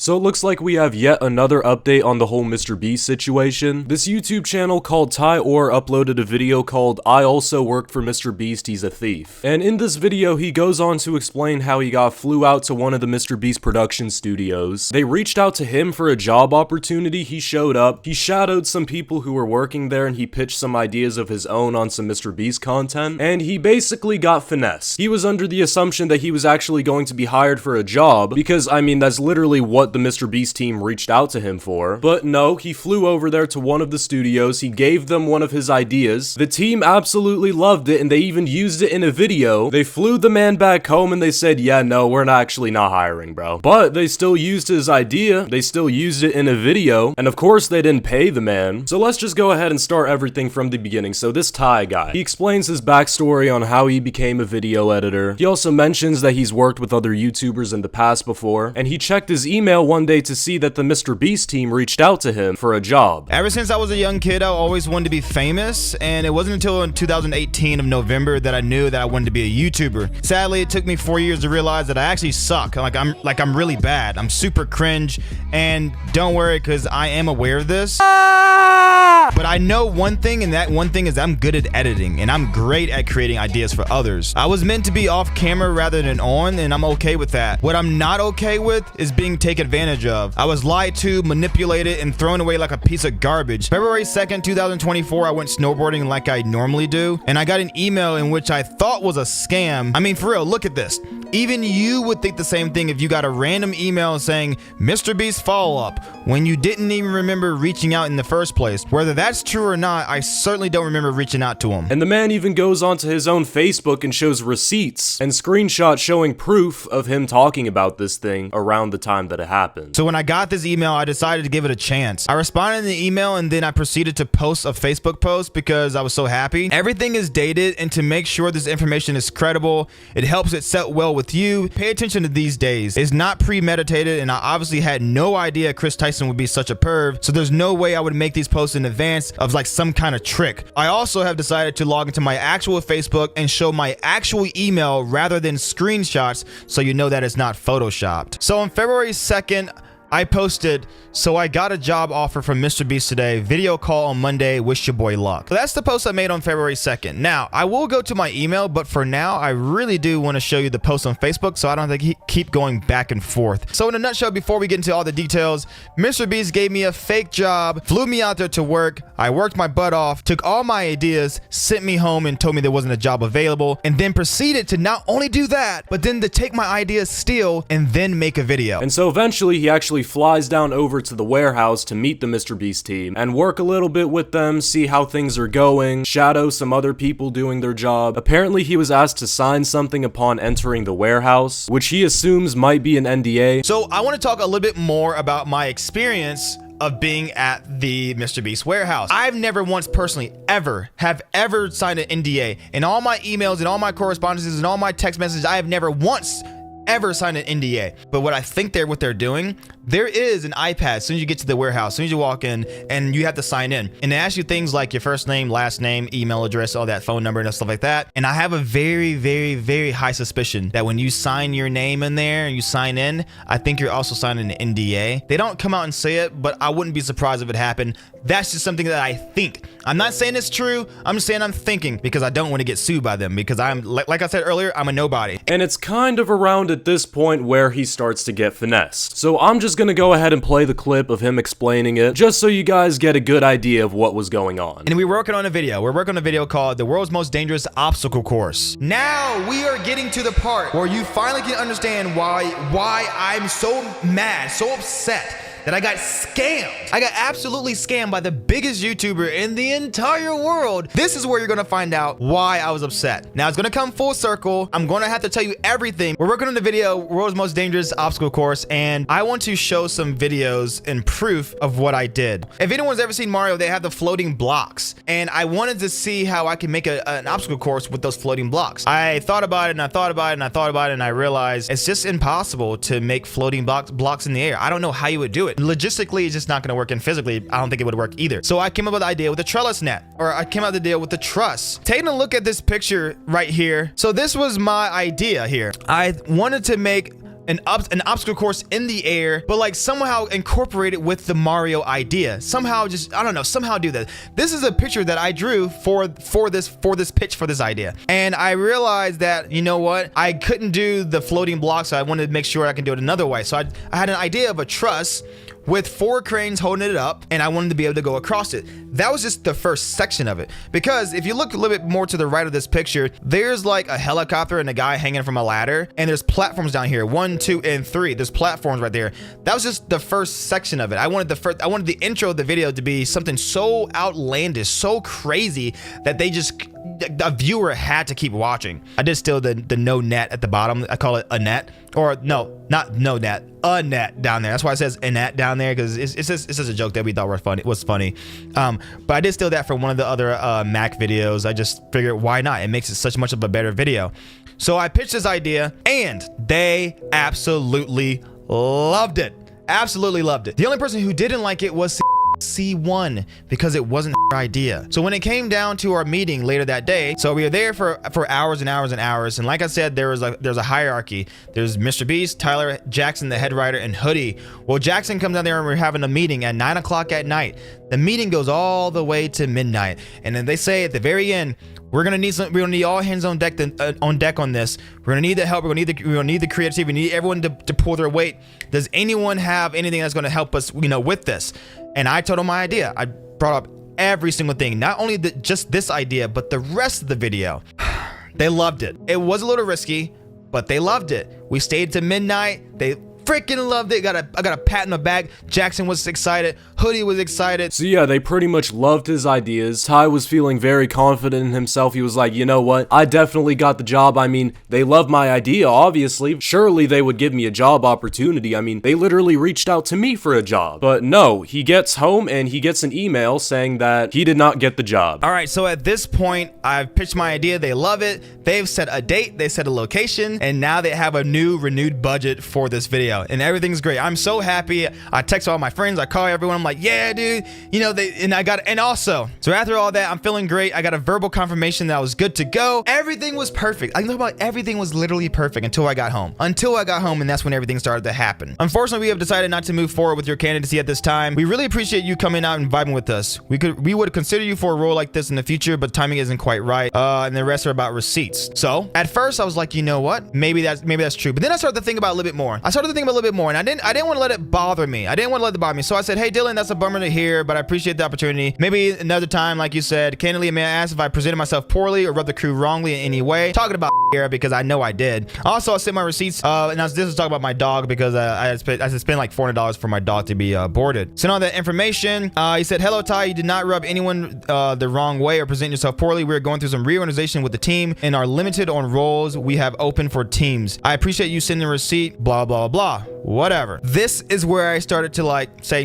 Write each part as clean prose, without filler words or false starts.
So it looks like we have yet another update on the whole MrBeast situation. This YouTube channel called Ty Orr uploaded a video called I Also Worked for MrBeast, He's a Thief. And in this video, he goes on to explain how he flew out to one of the MrBeast production studios. They reached out to him for a job opportunity. He showed up. He shadowed some people who were working there and he pitched some ideas of his own on some MrBeast content. And he basically got finessed. He was under the assumption that he was actually going to be hired for a job because, I mean, that's literally what the MrBeast team reached out to him for. But no, he flew over there to one of the studios. He gave them one of his ideas. The team absolutely loved it and they even used it in a video. They flew the man back home and they said, yeah, no, we're actually not hiring, bro. But they still used his idea. They still used it in a video. And of course, they didn't pay the man. So let's just go ahead and start everything from the beginning. So this Ty guy, he explains his backstory on how he became a video editor. He also mentions that he's worked with other YouTubers in the past before. And he checked his email one day to see that the MrBeast team reached out to him for a job. Ever since I was a young kid, I always wanted to be famous, and it wasn't until in 2018 of November that I knew that I wanted to be a YouTuber. Sadly, it took me 4 years to realize that I actually suck. I'm really bad. I'm super cringe, and don't worry, because I am aware of this. But I know one thing, and that one thing is I'm good at editing, and I'm great at creating ideas for others. I was meant to be off camera rather than on, and I'm okay with that. What I'm not okay with is being taken advantage of. I was lied to, manipulated, and thrown away like a piece of garbage. February 2nd, 2024, I went snowboarding like I normally do, and I got an email in which I thought was a scam. I mean, for real, look at this. Even you would think the same thing if you got a random email saying MrBeast follow-up when you didn't even remember reaching out in the first place. Whether that's true or not, I certainly don't remember reaching out to him. And the man even goes onto his own Facebook and shows receipts and screenshots showing proof of him talking about this thing around the time that it happened. So when I got this email, I decided to give it a chance. I responded in the email and then I proceeded to post a Facebook post because I was so happy. Everything is dated, and to make sure this information is credible, it helps it set well with you. Pay attention to these days. It's not premeditated, and I obviously had no idea Chris Tyson would be such a perv, so there's no way I would make these posts in advance of like some kind of trick. I also have decided to log into my actual Facebook and show my actual email rather than screenshots, so you know that it's not photoshopped. So on February 2nd, I posted, so I got a job offer from MrBeast today. Video call on Monday. Wish your boy luck. So that's the post I made on February 2nd. Now, I will go to my email, but for now, I really do want to show you the post on Facebook so I don't have to keep going back and forth. So in a nutshell, before we get into all the details, MrBeast gave me a fake job, flew me out there to work. I worked my butt off, took all my ideas, sent me home and told me there wasn't a job available, and then proceeded to not only do that, but then to take my ideas still and then make a video. And so eventually he actually flies down over to the warehouse to meet the MrBeast team and work a little bit with them, see how things are going, shadow some other people doing their job. Apparently he was asked to sign something upon entering the warehouse, which he assumes might be an NDA. So I want to talk a little bit more about my experience of being at the MrBeast warehouse. I've never once personally ever signed an NDA. In all my emails and all my correspondences and all my text messages, I have never once ever signed an NDA. But what I think what they're doing, there is an iPad as soon as you get to the warehouse, as soon as you walk in, and you have to sign in. And they ask you things like your first name, last name, email address, all that, phone number and stuff like that. And I have a very, very, very high suspicion that when you sign your name in there and you sign in, I think you're also signing an NDA. They don't come out and say it, but I wouldn't be surprised if it happened. That's just something that I think. I'm not saying it's true. I'm just saying I'm thinking because I don't want to get sued by them because I'm, like I said earlier, I'm a nobody. And it's kind of around at this point where he starts to get finessed. So I'm just gonna go ahead and play the clip of him explaining it, just so you guys get a good idea of what was going on. And we're working on a video. We're working on a video called The World's Most Dangerous Obstacle Course. Now we are getting to the part where you finally can understand why I'm so mad, so upset that I got scammed. I got absolutely scammed by the biggest YouTuber in the entire world. This is where you're gonna find out why I was upset. Now it's gonna come full circle. I'm gonna have to tell you everything. We're working on the video, World's Most Dangerous Obstacle Course, and I want to show some videos and proof of what I did. If anyone's ever seen Mario, they have the floating blocks, and I wanted to see how I can make an obstacle course with those floating blocks. I thought about it, and I thought about it, and I thought about it, and I realized it's just impossible to make floating blocks in the air. I don't know how you would do it. Logistically, it's just not going to work, and physically, I don't think it would work either. So I came up with the idea with the trellis net, or I came up with the deal with the truss. Taking a look at this picture right here. So this was my idea here. I wanted to make an obstacle course in the air, but like somehow incorporate it with the Mario idea. Somehow just, I don't know, somehow do that. This is a picture that I drew for this pitch for this idea. And I realized that, you know what, I couldn't do the floating block, so I wanted to make sure I can do it another way. So I had an idea of a truss with 4 cranes holding it up, and I wanted to be able to go across it. That was just the first section of it. Because if you look a little bit more to the right of this picture, there's like a helicopter and a guy hanging from a ladder, and there's platforms down here, 1, 2, and 3. There's platforms right there. That was just the first section of it. I wanted the intro of the video to be something so outlandish, so crazy that a viewer had to keep watching. I did steal the no net at the bottom. I call it a net, or no, not no net, a net down there. That's why it says a net down there, because it's just a joke that we thought was funny. But I did steal that from one of the other Mac videos. I just figured, why not? It makes it such much of a better video. So I pitched this idea, and they absolutely loved it. Absolutely loved it. The only person who didn't like it was C1, because it wasn't her idea. So when it came down to our meeting later that day, so we were there for hours and hours and hours, and like I said, there's a hierarchy. There's MrBeast, Tyler, Jackson, the head writer, and Hoodie. Well, Jackson comes down there and we're having a meeting at 9 o'clock at night. The meeting goes all the way to midnight, and then they say at the very end, we're gonna need all hands on deck on this. We're gonna need the help. We're gonna need the creativity. We need everyone to pull their weight. Does anyone have anything that's gonna help us, with this? And I told them my idea. I brought up every single thing, not only just this idea, but the rest of the video. They loved it. It was a little risky, but they loved it. We stayed to midnight. They freaking loved it. I got a pat in the back. Jackson was excited. Hoodie was excited. So yeah, they pretty much loved his ideas. Ty was feeling very confident in himself. He was like, you know what? I definitely got the job. I mean, they loved my idea, obviously. Surely they would give me a job opportunity. I mean, they literally reached out to me for a job. But no, he gets home and he gets an email saying that he did not get the job. All right, so at this point, I've pitched my idea. They love it. They've set a date. They set a location. And now they have a new renewed budget for this video. And everything's great. I'm so happy. I text all my friends. I call everyone. I'm like, yeah, dude. And also, so after all that, I'm feeling great. I got a verbal confirmation that I was good to go. Everything was perfect. I know about everything was literally perfect until I got home. And that's when everything started to happen. Unfortunately, we have decided not to move forward with your candidacy at this time. We really appreciate you coming out and vibing with us. We would consider you for a role like this in the future, but timing isn't quite right. And the rest are about receipts. So at first I was like, you know what? Maybe that's true. But then I started to think about it a little bit more. And I didn't want to let it bother me. So I said, hey, Dylan, that's a bummer to hear, but I appreciate the opportunity. Maybe another time, like you said. Candidly, may I ask if I presented myself poorly or rubbed the crew wrongly in any way? Talking about here, because I know I did. Also, I sent my receipts. This is talking about my dog, because I spent like $400 for my dog to be boarded. Sent all that information. He said, hello, Ty. You did not rub anyone the wrong way or present yourself poorly. We're going through some reorganization with the team and are limited on roles we have open for teams. I appreciate you sending a receipt, blah, blah, blah. Whatever. This is where I started to say,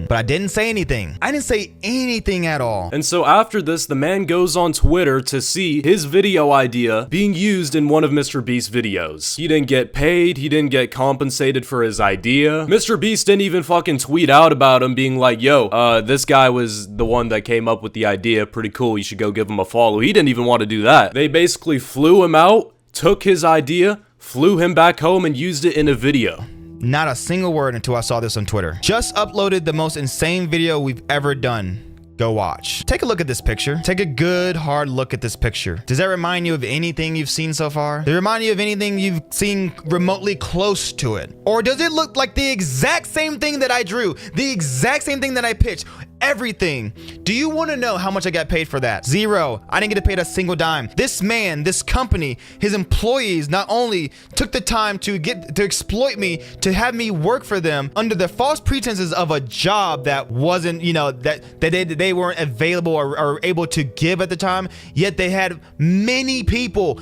but I didn't say anything. I didn't say anything at all. And so after this, the man goes on Twitter to see his video idea being used in one of MrBeast's videos. He didn't get paid. He didn't get compensated for his idea. MrBeast didn't even fucking tweet out about him being like, yo, this guy was the one that came up with the idea. Pretty cool. You should go give him a follow. He didn't even want to do that. They basically flew him out, took his idea, flew him back home, and used it in a video. Not a single word until I saw this on Twitter. Just uploaded the most insane video we've ever done. Go watch. Take a look at this picture. Take a good hard look at this picture. Does that remind you of anything you've seen so far? Does it remind you of anything you've seen remotely close to it? Or does it look like the exact same thing that I drew? The exact same thing that I pitched? Everything. Do you want to know how much I got paid for that? Zero. I didn't get paid a single dime. This man, this company, his employees not only took the time to exploit me, to have me work for them under the false pretenses of a job that wasn't, that they weren't available or able to give at the time. Yet they had many people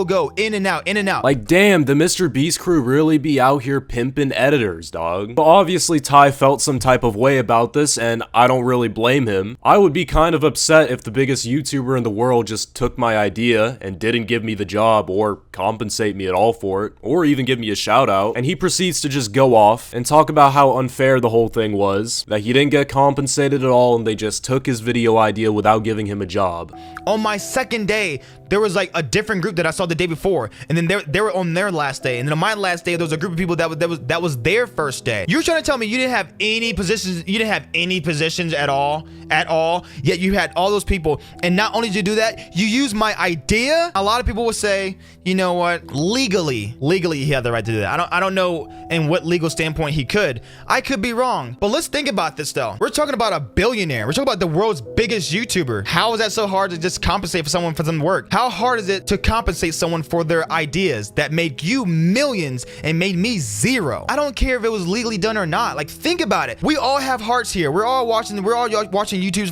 go in and out. Like, damn, the MrBeast crew really be out here pimping editors, dog. But obviously Ty felt some type of way about this, and I don't really blame him. I would be kind of upset if the biggest YouTuber in the world just took my idea and didn't give me the job or compensate me at all for it, or even give me a shout out. And he proceeds to just go off and talk about how unfair the whole thing was, that he didn't get compensated at all and they just took his video idea without giving him a job. On my second day there was like a different group that I saw the day before, and then they were on their last day, and then on my last day there was a group of people that was their first day. You're trying to tell me you didn't have any positions, at all, yet you had all those people, and not only did you do that, you used my idea. A lot of people would say, you know what, legally he had the right to do that. I don't know in what legal standpoint he could. I could be wrong, but let's think about this though. We're talking about a billionaire. We're talking about the world's biggest YouTuber. How is that so hard to just compensate for someone for some work? How hard is it to compensate someone for their ideas that made you millions and made me zero? I don't care if it was legally done or not. Like, think about it. We all have hearts here. We're all watching YouTube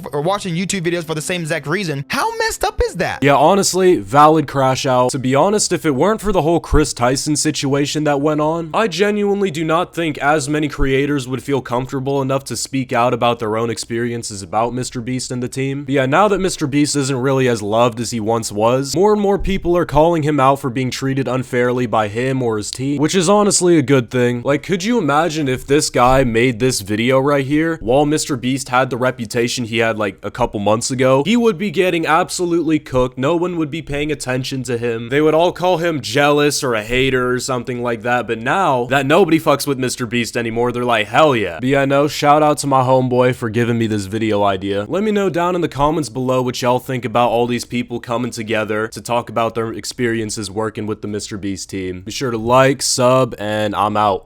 videos for the same exact reason. How messed up is that? Yeah, honestly, valid crash out. To be honest, if it weren't for the whole Chris Tyson situation that went on, I genuinely do not think as many creators would feel comfortable enough to speak out about their own experiences about MrBeast and the team. But yeah, now that MrBeast isn't really as loved as he once was, more and more people are calling him out for being treated unfairly by him or his team, which is honestly a good thing. Like, could you imagine if this guy made this video right here while MrBeast had the reputation he had like a couple months ago? He would be getting absolutely cooked. No one would be paying attention to him. They would all call him jealous or a hater or something like that. But now that nobody fucks with MrBeast anymore, they're like, hell yeah. But yeah, no, shout out to my homeboy for giving me this video idea. Let me know down in the comments below what y'all think about all these people coming together to talk about their experiences working with the MrBeast team. Be sure to like, sub, and I'm out.